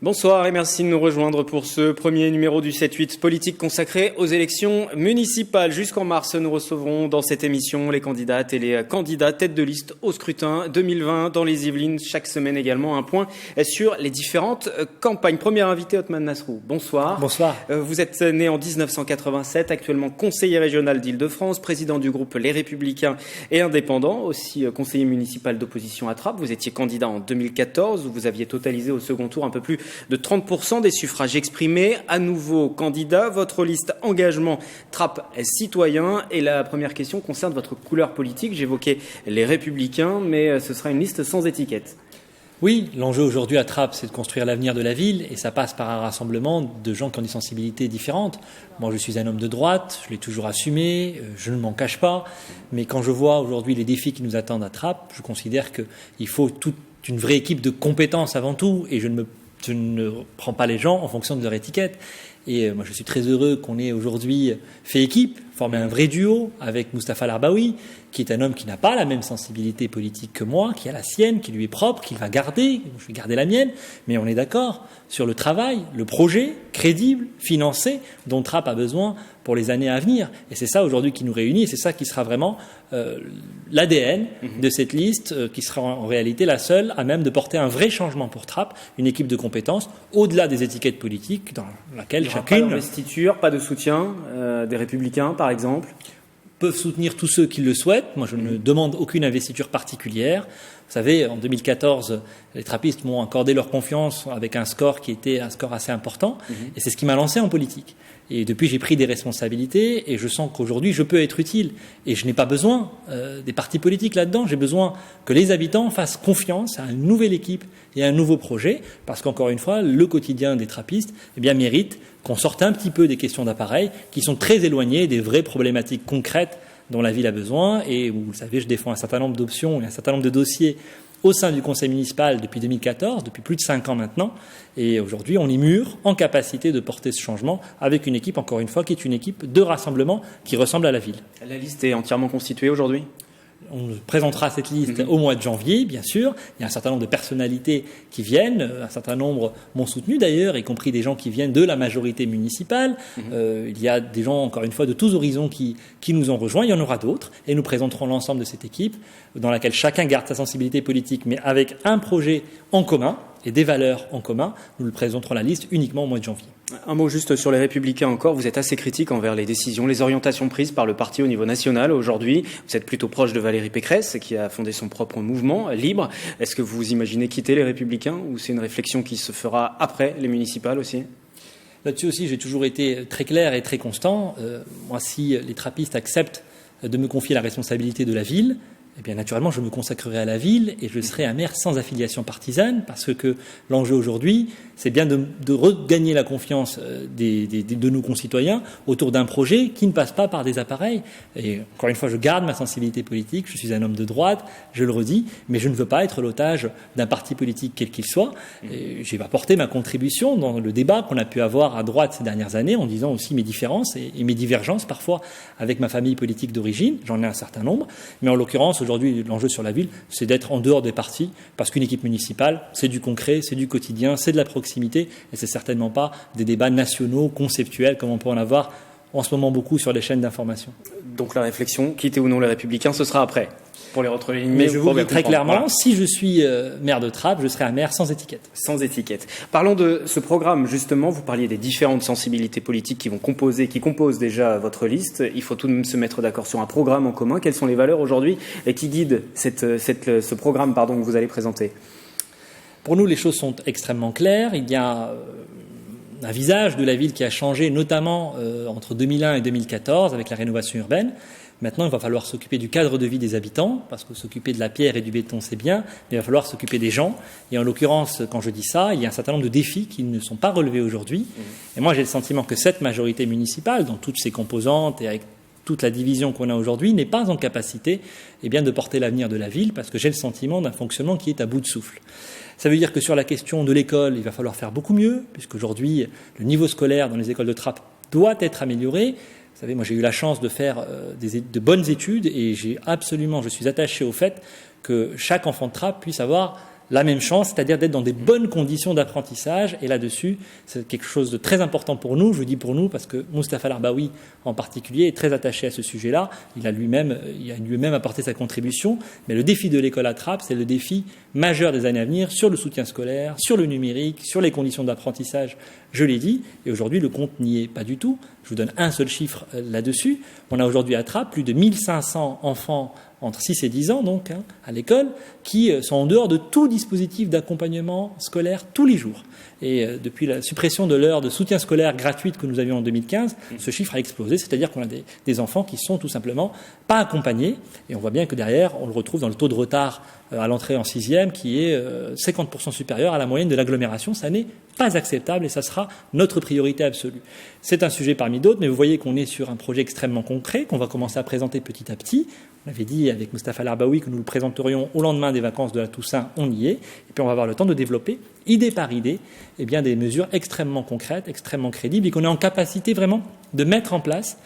Bonsoir et merci de nous rejoindre pour ce premier numéro du 7-8 politique consacré aux élections municipales. Jusqu'en mars, nous recevrons dans cette émission les candidates et les candidats tête de liste au scrutin 2020 dans les Yvelines. Chaque semaine également un point sur les différentes campagnes. Premier invité, Othman Nasrou. Bonsoir. Bonsoir. Vous êtes né en 1987, actuellement conseiller régional d'Île-de-France, président du groupe Les Républicains et Indépendants, aussi conseiller municipal d'opposition à Trappes. Vous étiez candidat en 2014 où vous aviez totalisé au second tour un peu plus de 30% des suffrages exprimés. À nouveau candidat, votre liste engagement Trappes citoyen. Et la première question concerne votre couleur politique. J'évoquais les Républicains, mais ce sera une liste sans étiquette. Oui, l'enjeu aujourd'hui à Trappes, c'est de construire l'avenir de la ville et ça passe par un rassemblement de gens qui ont des sensibilités différentes. Moi, je suis un homme de droite, je l'ai toujours assumé, je ne m'en cache pas. Mais quand je vois aujourd'hui les défis qui nous attendent à Trappes, je considère qu'il faut toute une vraie équipe de compétences avant tout et je ne prends pas les gens en fonction de leur étiquette. Et moi, je suis très heureux qu'on ait aujourd'hui fait équipe, formé un vrai duo avec Moustapha Larbaoui, qui est un homme qui n'a pas la même sensibilité politique que moi, qui a la sienne, qui lui est propre, qu'il va garder. Je vais garder la mienne, mais on est d'accord sur le travail, le projet crédible, financé, dont Trappes a besoin pour les années à venir. Et c'est ça aujourd'hui qui nous réunit, et c'est ça qui sera vraiment l'ADN de cette liste, qui sera en réalité la seule à même de porter un vrai changement pour Trappes, une équipe de compétences, au-delà des étiquettes politiques, dans laquelle chacune... Pas d'investiture, pas de soutien des Républicains, par exemple, peuvent soutenir tous ceux qui le souhaitent. Moi, je ne demande aucune investiture particulière. Vous savez, en 2014, les trappistes m'ont accordé leur confiance avec un score qui était un score assez important. Et c'est ce qui m'a lancé en politique. Et depuis, j'ai pris des responsabilités et je sens qu'aujourd'hui, je peux être utile. Et je n'ai pas besoin des partis politiques là-dedans. J'ai besoin que les habitants fassent confiance à une nouvelle équipe et à un nouveau projet. Parce qu'encore une fois, le quotidien des trappistes mérite qu'on sorte un petit peu des questions d'appareil qui sont très éloignées des vraies problématiques concrètes dont la ville a besoin. Et vous le savez, je défends un certain nombre d'options et un certain nombre de dossiers au sein du conseil municipal depuis 2014, depuis plus de 5 ans maintenant. Et aujourd'hui, on est mûr, en capacité de porter ce changement avec une équipe, encore une fois, qui est une équipe de rassemblement qui ressemble à la ville. La liste est entièrement constituée aujourd'hui ? On présentera cette liste au mois de janvier, bien sûr. Il y a un certain nombre de personnalités qui viennent. Un certain nombre m'ont soutenu d'ailleurs, y compris des gens qui viennent de la majorité municipale. Il y a des gens, encore une fois, de tous horizons qui nous ont rejoints. Il y en aura d'autres. Et nous présenterons l'ensemble de cette équipe dans laquelle chacun garde sa sensibilité politique, mais avec un projet en commun et des valeurs en commun. Nous le présenterons la liste uniquement au mois de janvier. Un mot juste sur les Républicains encore. Vous êtes assez critique envers les décisions, les orientations prises par le parti au niveau national aujourd'hui. Vous êtes plutôt proche de Valérie Pécresse, qui a fondé son propre mouvement libre. Est-ce que vous imaginez quitter les Républicains ou c'est une réflexion qui se fera après les municipales aussi ? Là-dessus aussi, j'ai toujours été très clair et très constant. Moi, si les trappistes acceptent de me confier la responsabilité de la ville, eh bien, naturellement, je me consacrerai à la ville et je serai un maire sans affiliation partisane parce que l'enjeu aujourd'hui, c'est bien de regagner la confiance de nos concitoyens autour d'un projet qui ne passe pas par des appareils. Et encore une fois, je garde ma sensibilité politique, je suis un homme de droite, je le redis, mais je ne veux pas être l'otage d'un parti politique quel qu'il soit. Et j'ai apporté ma contribution dans le débat qu'on a pu avoir à droite ces dernières années en disant aussi mes différences et mes divergences parfois avec ma famille politique d'origine. J'en ai un certain nombre, mais en l'occurrence, aujourd'hui, l'enjeu sur la ville, c'est d'être en dehors des partis, parce qu'une équipe municipale, c'est du concret, c'est du quotidien, c'est de la proximité, et c'est certainement pas des débats nationaux, conceptuels, comme on peut en avoir en ce moment beaucoup sur les chaînes d'information. Donc la réflexion, quitter ou non les Républicains, ce sera après, pour les retrouver. Mais je vous le dis très clairement, voilà. Si je suis maire de Trappes, je serai un maire sans étiquette. Sans étiquette. Parlons de ce programme, justement. Vous parliez des différentes sensibilités politiques qui composent déjà votre liste. Il faut tout de même se mettre d'accord sur un programme en commun. Quelles sont les valeurs aujourd'hui et qui guident ce programme que vous allez présenter ? Pour nous, les choses sont extrêmement claires. Il y a un visage de la ville qui a changé, notamment entre 2001 et 2014, avec la rénovation urbaine. Maintenant, il va falloir s'occuper du cadre de vie des habitants, parce que s'occuper de la pierre et du béton, c'est bien, mais il va falloir s'occuper des gens. Et en l'occurrence, quand je dis ça, il y a un certain nombre de défis qui ne sont pas relevés aujourd'hui. Et moi, j'ai le sentiment que cette majorité municipale, dans toutes ses composantes et avec toute la division qu'on a aujourd'hui, n'est pas en capacité de porter l'avenir de la ville, parce que j'ai le sentiment d'un fonctionnement qui est à bout de souffle. Ça veut dire que sur la question de l'école, il va falloir faire beaucoup mieux, puisqu'aujourd'hui, le niveau scolaire dans les écoles de Trappes doit être amélioré. Vous savez, moi j'ai eu la chance de faire de bonnes études et je suis attaché au fait que chaque enfant de Trappes puisse avoir la même chance, c'est-à-dire d'être dans des bonnes conditions d'apprentissage. Et là-dessus, c'est quelque chose de très important pour nous. Je dis pour nous parce que Mustapha Larbaoui, en particulier, est très attaché à ce sujet-là. Il a lui-même apporté sa contribution. Mais le défi de l'école Attrape, c'est le défi majeur des années à venir sur le soutien scolaire, sur le numérique, sur les conditions d'apprentissage. Je l'ai dit. Et aujourd'hui, le compte n'y est pas du tout. Je vous donne un seul chiffre là-dessus. On a aujourd'hui à Attrape plus de 1500 enfants entre 6 et 10 ans, donc, à l'école, qui sont en dehors de tout dispositif d'accompagnement scolaire tous les jours. Et depuis la suppression de l'heure de soutien scolaire gratuite que nous avions en 2015, ce chiffre a explosé, c'est-à-dire qu'on a des enfants qui sont tout simplement pas accompagnés. Et on voit bien que derrière, on le retrouve dans le taux de retard à l'entrée en 6e, qui est 50% supérieur à la moyenne de l'agglomération. Ça n'est pas acceptable et ça sera notre priorité absolue. C'est un sujet parmi d'autres, mais vous voyez qu'on est sur un projet extrêmement concret, qu'on va commencer à présenter petit à petit. On avait dit avec Mustapha Larbaoui que nous le présenterions au lendemain des vacances de la Toussaint, on y est. Et puis on va avoir le temps de développer, idée par idée, des mesures extrêmement concrètes, extrêmement crédibles et qu'on est en capacité vraiment de mettre en place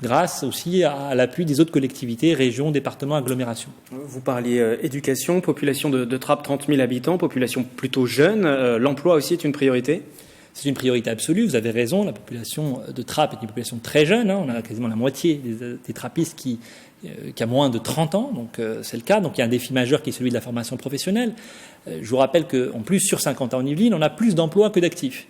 grâce aussi à l'appui des autres collectivités, régions, départements, agglomérations. Vous parliez éducation, population de Trappes, 30 000 habitants, population plutôt jeune. L'emploi aussi est une priorité ? C'est une priorité absolue, vous avez raison, la population de Trappes est une population très jeune, on a quasiment la moitié des trappistes qui a moins de 30 ans, donc c'est le cas. Donc il y a un défi majeur qui est celui de la formation professionnelle. Je vous rappelle qu'en plus, sur 50 ans en Yvelines, on a plus d'emplois que d'actifs.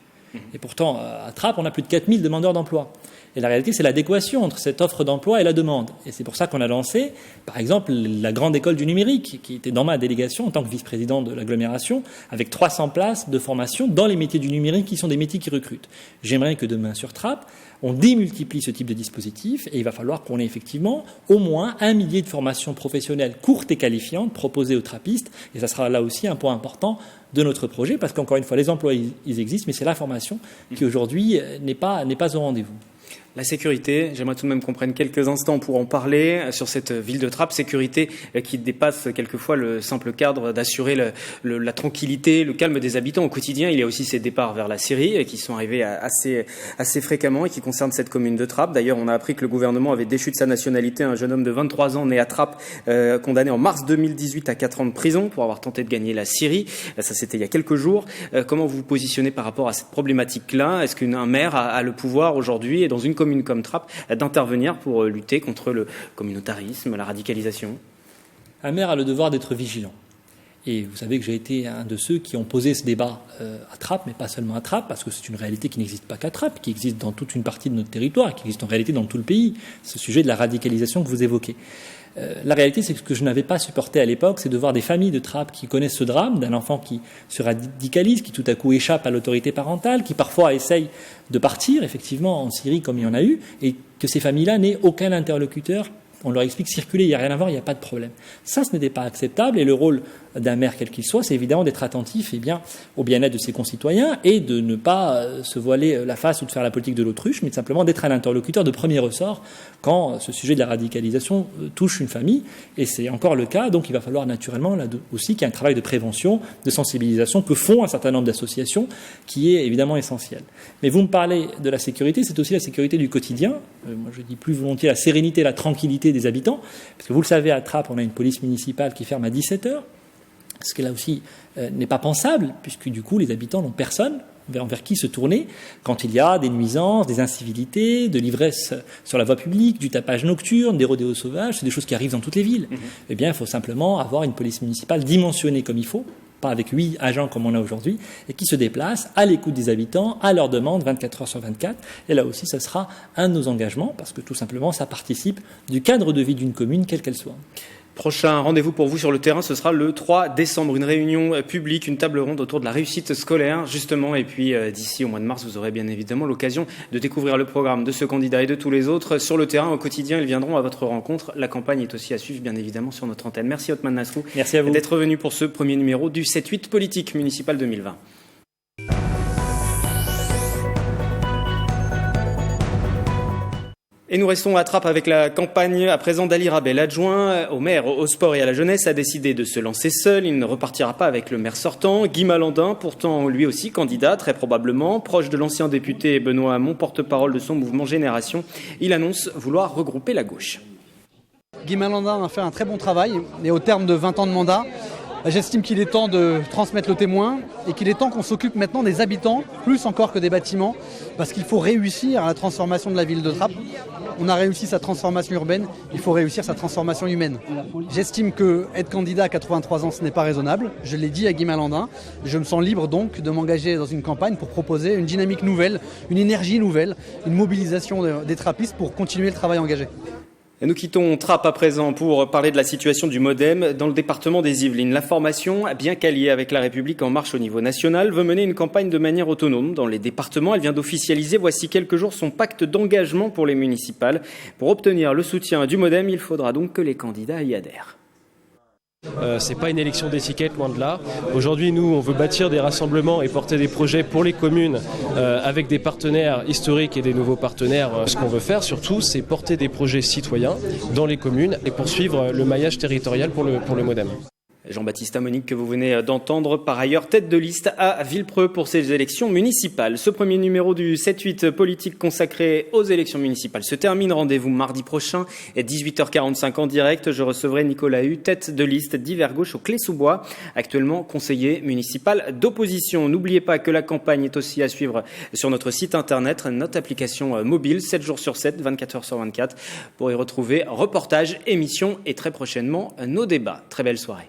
Et pourtant, à Trappes, on a plus de 4000 demandeurs d'emploi. Et la réalité, c'est l'adéquation entre cette offre d'emploi et la demande. Et c'est pour ça qu'on a lancé, par exemple, la grande école du numérique, qui était dans ma délégation en tant que vice-président de l'agglomération, avec 300 places de formation dans les métiers du numérique, qui sont des métiers qui recrutent. J'aimerais que demain, sur Trappes, on démultiplie ce type de dispositif et il va falloir qu'on ait effectivement au moins 1 millier de formations professionnelles courtes et qualifiantes proposées aux trappistes. Et ça sera là aussi un point important de notre projet parce qu'encore une fois, les emplois, ils existent, mais c'est la formation qui aujourd'hui n'est pas au rendez-vous. La sécurité, j'aimerais tout de même qu'on prenne quelques instants pour en parler sur cette ville de Trappes, sécurité qui dépasse quelquefois le simple cadre d'assurer la tranquillité, le calme des habitants au quotidien. Il y a aussi ces départs vers la Syrie qui sont arrivés assez fréquemment et qui concernent cette commune de Trappes. D'ailleurs, on a appris que le gouvernement avait déchu de sa nationalité un jeune homme de 23 ans né à Trappes, condamné en mars 2018 à 4 ans de prison pour avoir tenté de gagner la Syrie. Ça, c'était il y a quelques jours. Comment vous vous positionnez par rapport à cette problématique-là ? Est-ce qu'un maire a le pouvoir aujourd'hui et dans une commune comme Trappes d'intervenir pour lutter contre le communautarisme, la radicalisation ? Un maire a le devoir d'être vigilant. Et vous savez que j'ai été un de ceux qui ont posé ce débat à Trappes, mais pas seulement à Trappes, parce que c'est une réalité qui n'existe pas qu'à Trappes, qui existe dans toute une partie de notre territoire, qui existe en réalité dans tout le pays, ce sujet de la radicalisation que vous évoquez. La réalité, c'est que ce que je n'avais pas supporté à l'époque, c'est de voir des familles de Trappes qui connaissent ce drame d'un enfant qui se radicalise, qui tout à coup échappe à l'autorité parentale, qui parfois essaye de partir, effectivement, en Syrie comme il y en a eu, et que ces familles-là n'aient aucun interlocuteur. On leur explique circuler, il n'y a rien à voir, il n'y a pas de problème. Ça, ce n'était pas acceptable et le rôle d'un maire quel qu'il soit, c'est évidemment d'être attentif au bien-être de ses concitoyens et de ne pas se voiler la face ou de faire la politique de l'autruche, mais simplement d'être un interlocuteur de premier ressort quand ce sujet de la radicalisation touche une famille. Et c'est encore le cas, donc il va falloir naturellement là aussi qu'il y ait un travail de prévention, de sensibilisation que font un certain nombre d'associations qui est évidemment essentiel. Mais vous me parlez de la sécurité, c'est aussi la sécurité du quotidien. Moi je dis plus volontiers la sérénité, la tranquillité des habitants, parce que vous le savez, à Trappes, on a une police municipale qui ferme à 17h, ce qui là aussi n'est pas pensable, puisque du coup les habitants n'ont personne vers qui se tourner quand il y a des nuisances, des incivilités, de l'ivresse sur la voie publique, du tapage nocturne, des rodéos sauvages, c'est des choses qui arrivent dans toutes les villes. Eh bien, il faut simplement avoir une police municipale dimensionnée comme il faut, pas avec 8 agents comme on a aujourd'hui, et qui se déplacent à l'écoute des habitants, à leur demande, 24 heures sur 24. Et là aussi, ça sera un de nos engagements, parce que tout simplement, ça participe du cadre de vie d'une commune, quelle qu'elle soit. Prochain rendez-vous pour vous sur le terrain, ce sera le 3 décembre, une réunion publique, une table ronde autour de la réussite scolaire, justement. Et puis d'ici au mois de mars, vous aurez bien évidemment l'occasion de découvrir le programme de ce candidat et de tous les autres sur le terrain. Au quotidien, ils viendront à votre rencontre. La campagne est aussi à suivre, bien évidemment, sur notre antenne. Merci Othman Nasrou. Merci à vous d'être venu pour ce premier numéro du 7-8 politique municipale 2020. Et nous restons à Trappes avec la campagne à présent d'Ali Rabel, l'adjoint au maire, au sport et à la jeunesse, a décidé de se lancer seul. Il ne repartira pas avec le maire sortant, Guy Malandin, pourtant lui aussi candidat, très probablement, proche de l'ancien député Benoît Hamon, porte-parole de son mouvement Génération. Il annonce vouloir regrouper la gauche. Guy Malandin a fait un très bon travail et au terme de 20 ans de mandat, J'estime qu'il est temps de transmettre le témoin et qu'il est temps qu'on s'occupe maintenant des habitants, plus encore que des bâtiments, parce qu'il faut réussir la transformation de la ville de Trappes. On a réussi sa transformation urbaine, il faut réussir sa transformation humaine. J'estime que être candidat à 83 ans, ce n'est pas raisonnable. Je l'ai dit à Guy Malandin. Je me sens libre donc de m'engager dans une campagne pour proposer une dynamique nouvelle, une énergie nouvelle, une mobilisation des trappistes pour continuer le travail engagé. Et nous quittons Trappes à présent pour parler de la situation du MoDem dans le département des Yvelines. La formation, bien qu'alliée avec La République En Marche au niveau national, veut mener une campagne de manière autonome dans les départements. Elle vient d'officialiser, voici quelques jours, son pacte d'engagement pour les municipales. Pour obtenir le soutien du MoDem, il faudra donc que les candidats y adhèrent. C'est pas une élection d'étiquette, loin de là. Aujourd'hui, nous, on veut bâtir des rassemblements et porter des projets pour les communes avec des partenaires historiques et des nouveaux partenaires. Ce qu'on veut faire, surtout, c'est porter des projets citoyens dans les communes et poursuivre le maillage territorial pour le MoDem. Jean-Baptiste Amonique, que vous venez d'entendre, par ailleurs tête de liste à Villepreux pour ces élections municipales. Ce premier numéro du 7-8 politique consacré aux élections municipales se termine. Rendez-vous mardi prochain à 18h45 en direct. Je recevrai Nicolas Hu, tête de liste d'Hiver Gauche au Clé-sous-Bois, actuellement conseiller municipal d'opposition. N'oubliez pas que la campagne est aussi à suivre sur notre site internet, notre application mobile, 7 jours sur 7, 24 heures sur 24, pour y retrouver reportages, émissions et très prochainement nos débats. Très belle soirée.